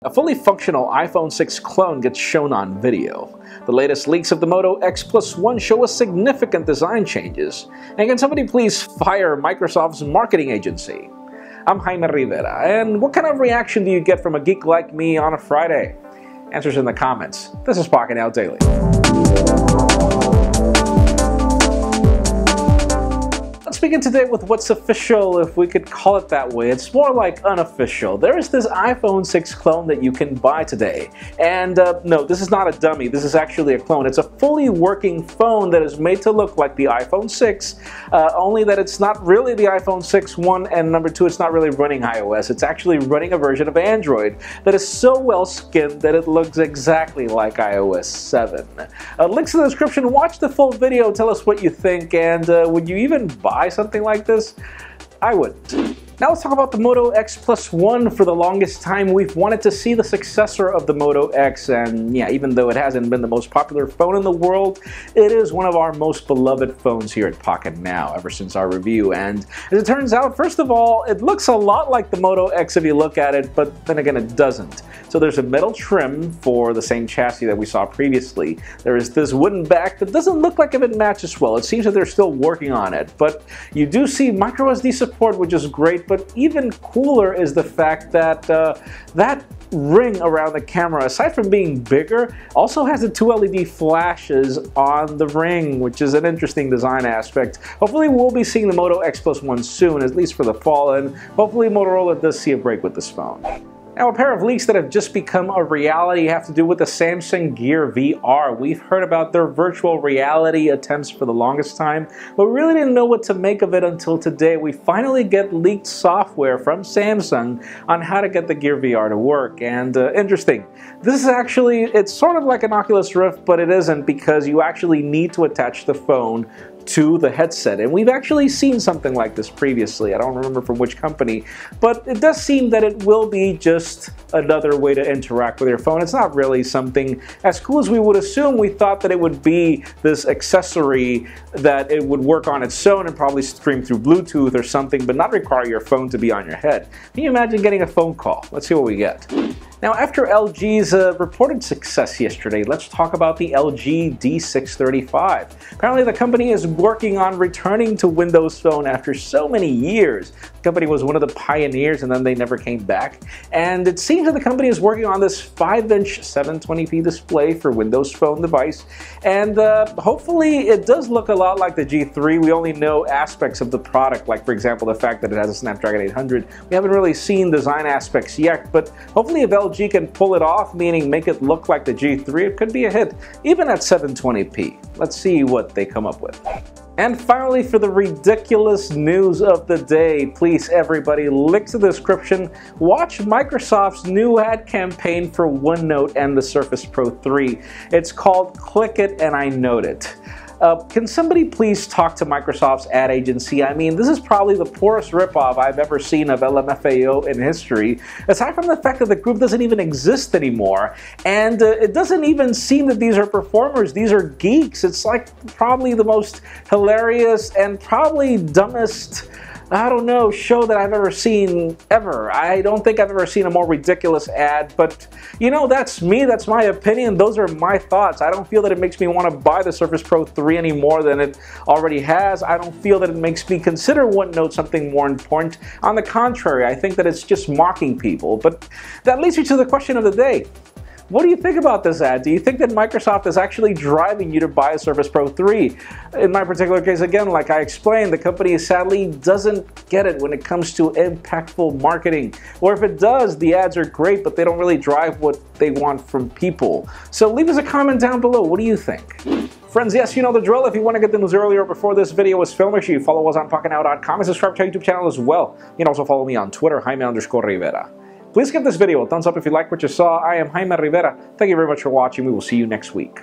A fully functional iPhone 6 clone gets shown on video. The latest leaks of the Moto X+1 show us significant design changes. And can somebody please fire Microsoft's marketing agency? I'm Jaime Rivera, and what kind of reaction do you get from a geek like me on a Friday? Answers in the comments. This is Pocketnow Daily. Let's begin today with what's official, if we could call it that way. It's more like unofficial. There is this iPhone 6 clone that you can buy today. And no, this is not a dummy. This is actually a clone. It's a fully working phone that is made to look like the iPhone 6, only that it's not really the iPhone 6, one, and number two, it's not really running iOS. It's actually running a version of Android that is so well skinned that it looks exactly like iOS 7. Links in the description. Watch the full video. Tell us what you think, and would you even buy something like this? I wouldn't. Now let's talk about the Moto X+1. For the longest time, we've wanted to see the successor of the Moto X, and yeah, even though it hasn't been the most popular phone in the world, it is one of our most beloved phones here at Pocketnow ever since our review. And as it turns out, first of all, it looks a lot like the Moto X if you look at it, but then again, it doesn't. So there's a metal trim for the same chassis that we saw previously. There is this wooden back that doesn't look like if it matches well. It seems that they're still working on it, but you do see microSD support, which is great. But even cooler is the fact that that ring around the camera, aside from being bigger, also has the two LED flashes on the ring, which is an interesting design aspect. Hopefully we'll be seeing the Moto X+1 soon, at least for the fall, and hopefully Motorola does see a break with this phone. Now, a pair of leaks that have just become a reality have to do with the Samsung Gear VR. We've heard about their virtual reality attempts for the longest time, but really didn't know what to make of it until today. We finally get leaked software from Samsung on how to get the Gear VR to work. And interesting, this is actually, it's sort of like an Oculus Rift, but it isn't, because you actually need to attach the phone to the headset. And we've actually seen something like this previously. I don't remember from which company, but it does seem that it will be just another way to interact with your phone. It's not really something as cool as we would assume. We thought that it would be this accessory that it would work on its own and probably stream through Bluetooth or something, but not require your phone to be on your head. Can you imagine getting a phone call? Let's see what we get. Now, after LG's reported success yesterday, let's talk about the LG D635. Apparently, the company is working on returning to Windows Phone after so many years. The company was one of the pioneers, and then they never came back. And it seems that the company is working on this 5-inch 720p display for Windows Phone device. And hopefully, it does look a lot like the G3. We only know aspects of the product, like, for example, the fact that it has a Snapdragon 800. We haven't really seen design aspects yet, but hopefully, if LG can pull it off, meaning make it look like the G3, it could be a hit, even at 720p. Let's see what they come up with. And finally, for the ridiculous news of the day, please everybody, links in the description. Watch Microsoft's new ad campaign for OneNote and the Surface Pro 3. It's called Click It and I Note It. Can somebody please talk to Microsoft's ad agency? I mean, this is probably the poorest ripoff I've ever seen of LMFAO in history, aside from the fact that the group doesn't even exist anymore. And it doesn't even seem that these are performers, these are geeks. It's like probably the most hilarious and probably dumbest, I don't know, show that I've ever seen ever. I don't think I've ever seen a more ridiculous ad, but you know, that's me, that's my opinion, those are my thoughts. I don't feel that it makes me want to buy the Surface Pro 3 any more than it already has. I don't feel that it makes me consider OneNote something more important. On the contrary, I think that it's just mocking people. But that leads me to the question of the day. What do you think about this ad? Do you think that Microsoft is actually driving you to buy a Surface Pro 3? In my particular case, again, like I explained, the company sadly doesn't get it when it comes to impactful marketing. Or if it does, the ads are great, but they don't really drive what they want from people. So leave us a comment down below. What do you think? Friends, yes, you know the drill. If you want to get the news earlier before this video is filmed, make sure you follow us on Pocketnow.com and subscribe to our YouTube channel as well. You can also follow me on Twitter, Jaime_Rivera. Please give this video a thumbs up if you like what you saw. I am Jaime Rivera. Thank you very much for watching. We will see you next week.